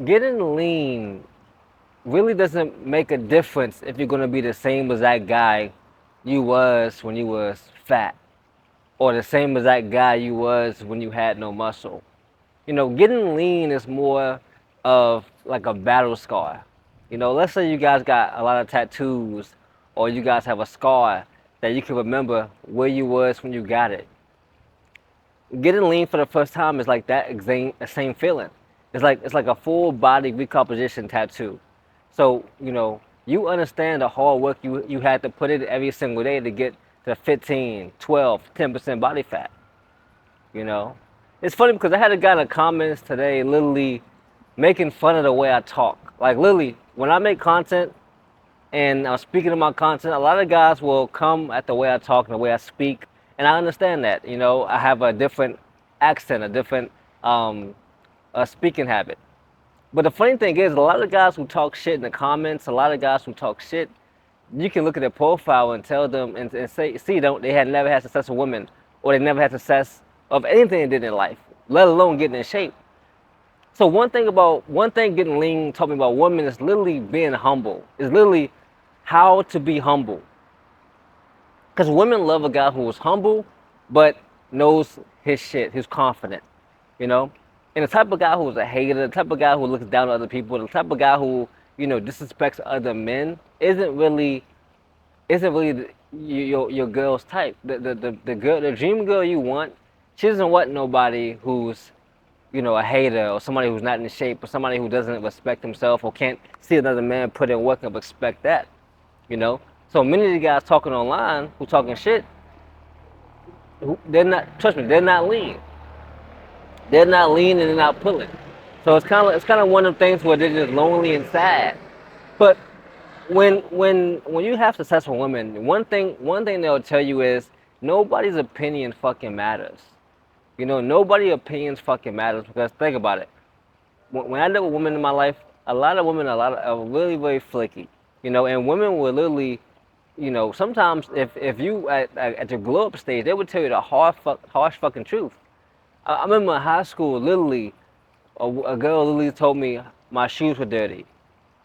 getting lean really doesn't make a difference if you're gonna be the same as that guy you was when you was fat, or the same as that guy you was when you had no muscle. Getting lean is more of like a battle scar. Let's say you guys got a lot of tattoos, or you guys have a scar that you can remember where you was when you got it. Getting lean for the first time is like that exact same feeling. It's like a full body recomposition tattoo. So you understand the hard work you had to put in every single day to get to 15, 12, 10% body fat. You know, it's funny because I had a guy in the comments today literally making fun of the way I talk. Like literally, when I make content and I'm speaking of my content, a lot of guys will come at the way I talk and the way I speak, and I understand that. I have a different accent, a different um, speaking habit. But the funny thing is, a lot of guys who talk shit in the comments, a lot of guys who talk shit, you can look at their profile and tell them and say, see, don't they had never had success with women, or they never had success of anything they did in life, let alone getting in shape. So one thing getting lean taught me about women is literally being humble. Is literally how to be humble. Because women love a guy who is humble, but knows his shit, who's confident, you know? And the type of guy who's a hater, the type of guy who looks down on other people, the type of guy who, disrespects other men isn't really your girl's type. The dream girl you want, she doesn't want nobody who's, a hater, or somebody who's not in shape, or somebody who doesn't respect himself, or can't see another man put in work and expect that, you know? So many of the guys talking online who talking shit, they're not, trust me, they're not lean. They're not lean and they're not pulling. So it's kind of one of them things where they're just lonely and sad. But when you have successful women, one thing they'll tell you is nobody's opinion fucking matters. Nobody's opinions fucking matters, because think about it. When I dealt with women in my life, a lot of women, are really very flaky. And women will literally, sometimes if you at your glow up stage, they would tell you the harsh fucking truth. I remember in high school, literally, a girl literally told me my shoes were dirty.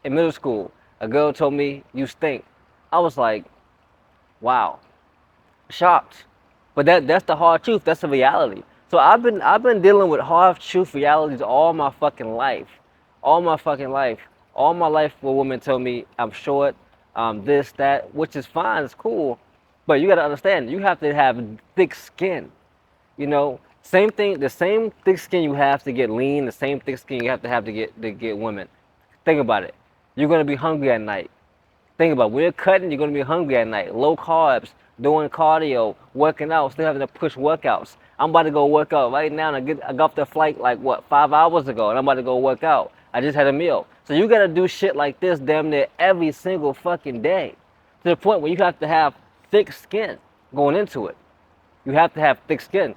In middle school, a girl told me you stink. I was like, wow, shocked. But that's the hard truth. That's the reality. So I've been dealing with hard truth realities all my fucking life, all my fucking life, all my life. Where women tell me I'm short, this that, which is fine, it's cool, but you gotta understand, you have to have thick skin. Same thing. The same thick skin you have to get lean, the same thick skin you have to get women. Think about it. You're gonna be hungry at night. Think about it. When you're cutting, you're gonna be hungry at night. Low carbs, doing cardio, working out, still having to push workouts. I'm about to go work out right now, and I got off the flight like what 5 hours ago, and I'm about to go work out. I just had a meal. So you gotta do shit like this damn near every single fucking day, to the point where you have to have thick skin going into it. You have to have thick skin.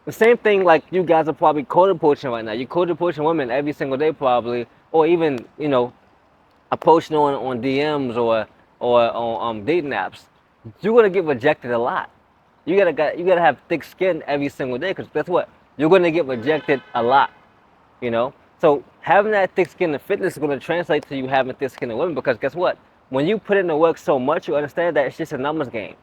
The same thing, like you guys are probably code approaching right now. You code approaching women every single day probably, or even approaching on DMs, or on dating apps. You're gonna get rejected a lot. You gotta have thick skin every single day, because guess what? You're gonna get rejected a lot. So having that thick skin in fitness is gonna translate to you having thick skin in women, because guess what? When you put in the work so much, you understand that it's just a numbers game.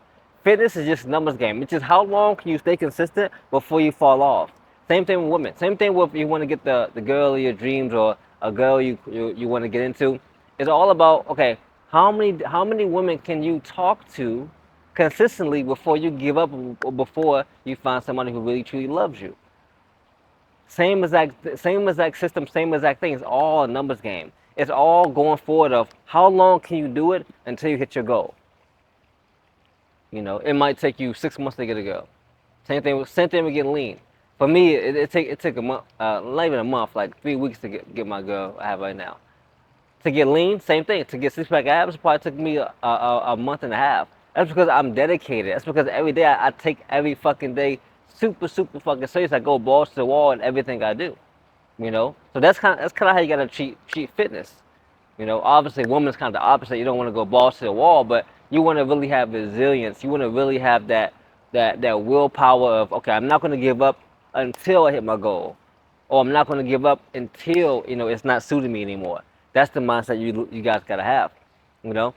Fitness is just a numbers game. It's just how long can you stay consistent before you fall off. Same thing with women. Same thing with, if you want to get the girl of your dreams, or a girl you want to get into. It's all about, okay, how many women can you talk to consistently before you give up, or before you find somebody who really truly loves you. Same exact system, same exact thing. It's all a numbers game. It's all going forward of how long can you do it until you hit your goal. It might take you 6 months to get a girl. Same thing with getting lean. For me, it took a month, not even a month, like 3 weeks to get my girl I have right now. To get lean, same thing. To get six pack abs, probably took me a month and a half. That's because I'm dedicated. That's because every day I take every fucking day super super fucking serious. I go balls to the wall in everything I do. So that's kind of how you gotta treat fitness. Obviously, woman's kind of the opposite. You don't want to go balls to the wall, but you want to really have resilience. You want to really have that willpower of, okay, I'm not going to give up until I hit my goal. or I'm not going to give up until it's not suiting me anymore. That's the mindset you guys gotta have, you know.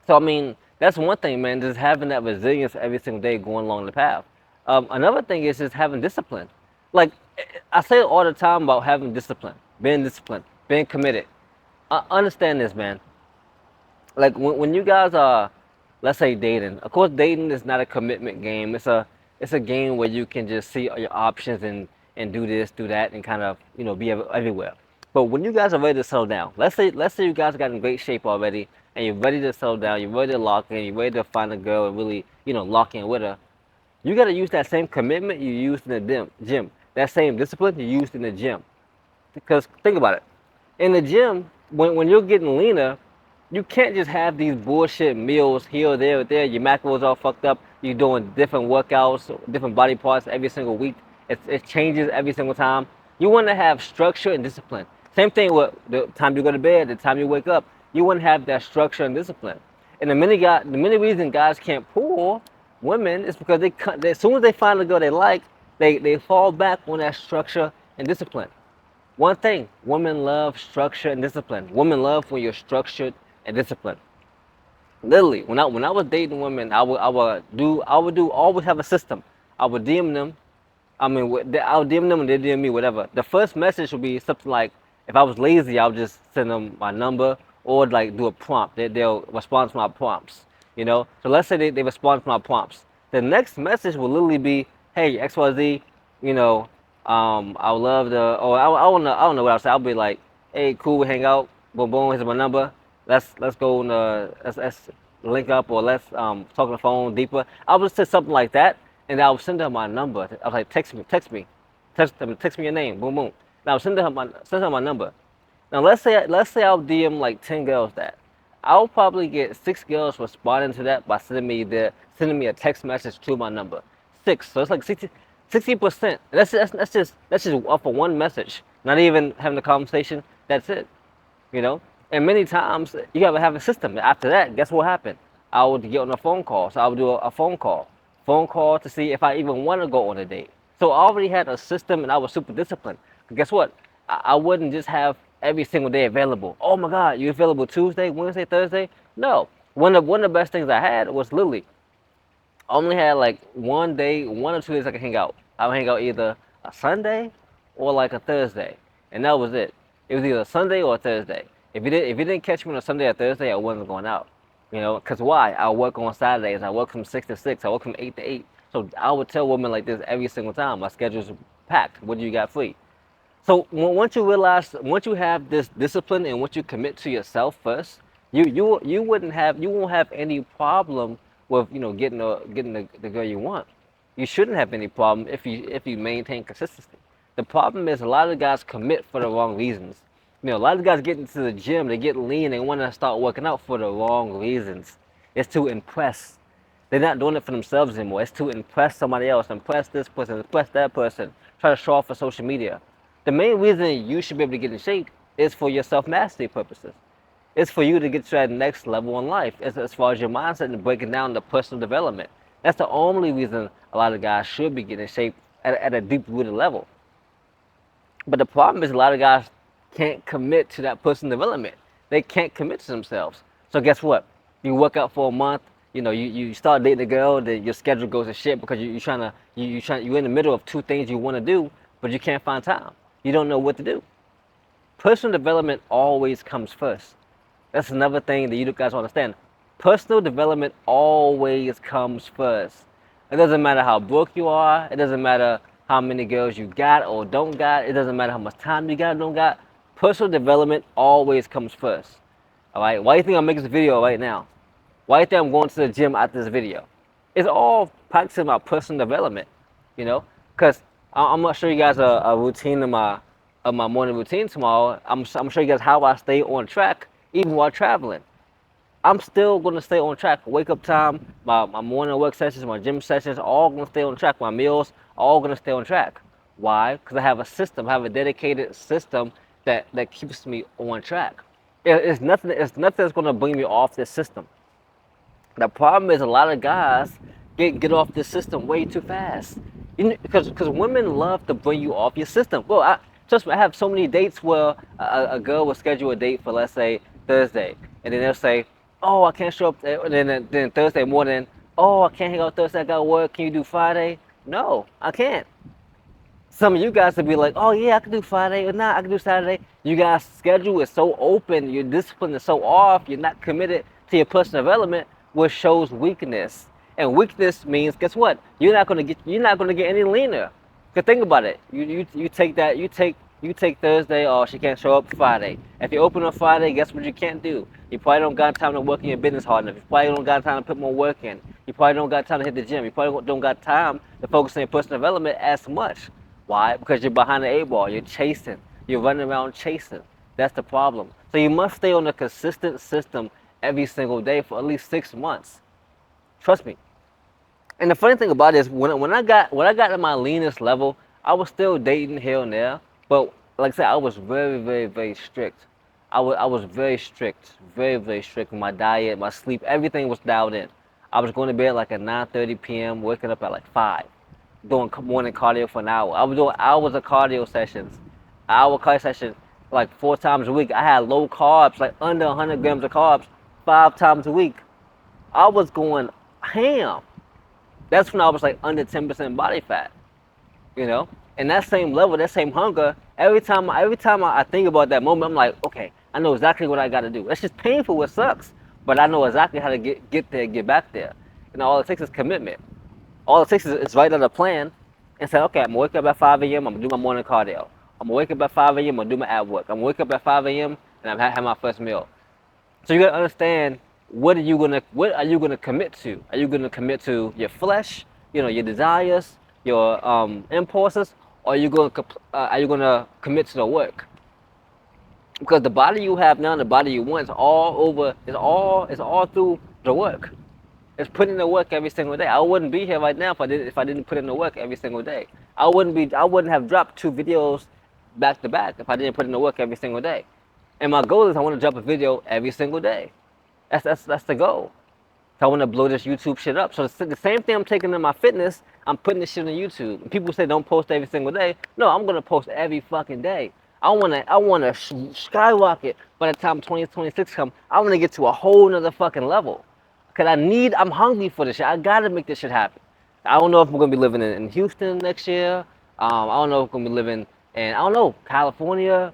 So I mean, that's one thing, man. Just having that resilience every single day, going along the path. Another thing is just having discipline. Like I say all the time about having discipline, being committed. Understand this, man. Like when you guys are, let's say, dating. Of course, dating is not a commitment game. It's a game where you can just see your options and do this, do that, and kind of be everywhere. But when you guys are ready to settle down, let's say you guys got in great shape already, and you're ready to settle down, you're ready to lock in, you're ready to find a girl and really lock in with her. You got to use that same commitment you used in the gym, that same discipline you used in the gym. Because think about it, in the gym, when you're getting leaner, you can't just have these bullshit meals here or there or there. Your macros all fucked up. You're doing different workouts, different body parts every single week. It changes every single time. You want to have structure and discipline. Same thing with the time you go to bed, the time you wake up. You want to have that structure and discipline. And the many reason guys can't pull women is because as soon as they find a girl they like, they fall back on that structure and discipline. One thing, women love structure and discipline. Women love when you're structured and disciplined. Literally, when I was dating women, I would always have a system. I would DM them. I mean, I would DM them and they DM me, whatever. The first message would be something like, if I was lazy, I would just send them my number or like do a prompt. They'll respond to my prompts. So let's say they respond to my prompts. The next message will literally be, hey, XYZ, you know, I would love to, or I don't know what I'll say. I'll be like, hey, cool, we hang out. Boom, boom, here's my number. Let's go and let's link up, or let's talk on the phone deeper. I would say something like that, and I would send her my number. I was like, text me your name. Boom, boom. And I would send her my number. Now let's say I'll DM like 10 girls that. I'll probably get 6 girls responding to that by sending me a text message to my number. Six. So it's like 60%. That's just off of one message. Not even having a conversation. That's it. You know? And many times you gotta have a system. After that, guess what happened? I would get on a phone call. So I would do a phone call. Phone call to see if I even want to go on a date. So I already had a system and I was super disciplined. But guess what? I wouldn't just have every single day available. Oh my God, you available Tuesday, Wednesday, Thursday? No. One of the best things I had was literally I only had like one day, 1 or 2 days I could hang out. I would hang out either a Sunday or like a Thursday, and that was it. It was either Sunday or Thursday. If you didn't catch me on a Sunday or Thursday, I wasn't going out. Cause why? I work on Saturdays. I work from 6 to 6. I work from 8 to 8. So I would tell women like this every single time. My schedule's packed. What do you got free? So once you have this discipline and once you commit to yourself first, you won't have any problem with getting the girl you want. You shouldn't have any problem if you maintain consistency. The problem is a lot of guys commit for the wrong reasons. A lot of guys get into the gym, they get lean, they want to start working out for the wrong reasons. It's to impress. They're not doing it for themselves anymore. It's to impress somebody else, impress this person, impress that person, try to show off for social media. The main reason you should be able to get in shape is for your self-mastery purposes. It's for you to get to that next level in life, as far as your mindset and breaking down the personal development. That's the only reason a lot of guys should be getting in shape at a deep-rooted level. But the problem is a lot of guys can't commit to that personal development. They can't commit to themselves. So guess what? You work out for a month. You start dating a girl. Then your schedule goes to shit because you're in the middle of two things you want to do, but you can't find time. You don't know what to do. Personal development always comes first. That's another thing that you guys understand. Personal development always comes first. It doesn't matter how broke you are. It doesn't matter how many girls you got or don't got. It doesn't matter how much time you got or don't got. Personal development always comes first. All right. Why do you think I'm making this video right now? Why do you think I'm going to the gym after this video? It's all practicing my personal development. Because I'm gonna show you guys a routine of my morning routine tomorrow. I'm gonna show you guys how I stay on track even while traveling. I'm still gonna stay on track. Wake up time, my morning work sessions, my gym sessions, all gonna stay on track. My meals, all gonna stay on track. Why? Because I have a system. I have a dedicated system that keeps me on track. It's nothing. It's nothing that's gonna bring me off this system. The problem is a lot of guys get off this system way too fast. Because women love to bring you off your system. Well, trust me, I have so many dates where a girl will schedule a date for, let's say, Thursday, and then they'll say, "Oh, I can't show up." And then Thursday morning, "Oh, I can't hang out Thursday. I got work. Can you do Friday?" No, I can't. Some of you guys will be like, "Oh yeah, I can do Friday, or not, I can do Saturday." You guys' schedule is so open, your discipline is so off, you're not committed to your personal development, which shows weakness. And weakness means, guess what? You're not gonna get any leaner. Cause think about it. You take that you take Thursday, or she can't show up Friday. If you open on Friday, guess what you can't do? You probably don't got time to work in your business hard enough. You probably don't got time to put more work in. You probably don't got time to hit the gym. You probably don't got time to focus on your personal development as much. Why? Because you're behind the eight ball. You're chasing. You're running around chasing. That's the problem. So you must stay on a consistent system every single day for at least 6 months. Trust me. And the funny thing about it is, when I got to my leanest level, I was still dating here and there. But like I said, I was very, very, very strict. I was very strict, very, very strict with my diet, my sleep, everything was dialed in. I was going to bed like at 9:30 p.m., waking up at like 5, doing morning cardio for an hour. I was doing hours of cardio sessions, hour cardio session like 4 times a week. I had low carbs, like under 100 grams of carbs, 5 times a week. I was going ham. That's when I was like under 10% body fat, you know? And that same level, that same hunger, every time I think about that moment, I'm like, okay, I know exactly what I gotta do. It's just painful, it sucks. But I know exactly how to get there, get back there. And all it takes is commitment. All it takes is write out a plan and say, okay, I'm gonna wake up at 5 a.m., I'm gonna do my morning cardio. I'm gonna wake up at 5 a.m., I'm gonna do my ab work. I'm gonna wake up at 5 a.m. and I'm have my first meal. So you gotta understand, what are you gonna commit to? Are you gonna commit to your flesh, your desires, your impulses, or are you gonna commit to the work? Because the body you have now and the body you want is all over. It's all through the work. It's putting in the work every single day. I wouldn't be here right now if I didn't put in the work every single day. I wouldn't have dropped 2 videos back to back if I didn't put in the work every single day. And my goal is I want to drop a video every single day. That's the goal. So I want to blow this YouTube shit up. So the same thing I'm taking in my fitness, I'm putting this shit on YouTube. And people say don't post every single day. No, I'm gonna post every fucking day. I wanna skyrocket by the time 2026 come. I wanna get to a whole nother fucking level. Cause I'm hungry for this shit. I gotta make this shit happen. I don't know if we're gonna be living in Houston next year. I don't know if we're gonna be living in, I don't know, California.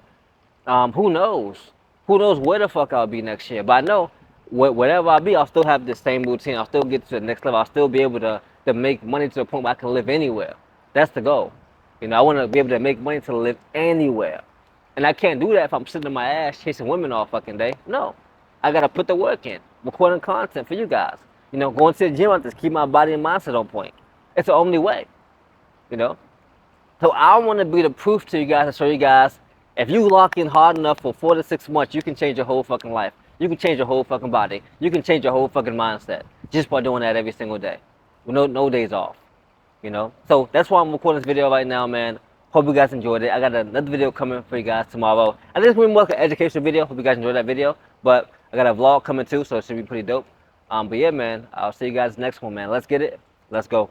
Who knows? Who knows where the fuck I'll be next year? But I know whatever I'll be, I'll still have the same routine. I'll still get to the next level. I'll still be able to make money to the point where I can live anywhere. That's the goal. I want to be able to make money to live anywhere. And I can't do that if I'm sitting on my ass chasing women all fucking day. No. I got to put the work in, recording content for you guys. Going to the gym, I just keep my body and mindset on point. It's the only way, you know? So I want to be the proof to you guys and show you guys, if you lock in hard enough for 4 to 6 months, you can change your whole fucking life. You can change your whole fucking body. You can change your whole fucking mindset just by doing that every single day. With no days off. So that's why I'm recording this video right now, man. Hope you guys enjoyed it. I got another video coming for you guys tomorrow. I think it's going to be more like an educational video. Hope you guys enjoyed that video. But I got a vlog coming too, so it should be pretty dope. But yeah, man, I'll see you guys next one, man. Let's get it. Let's go.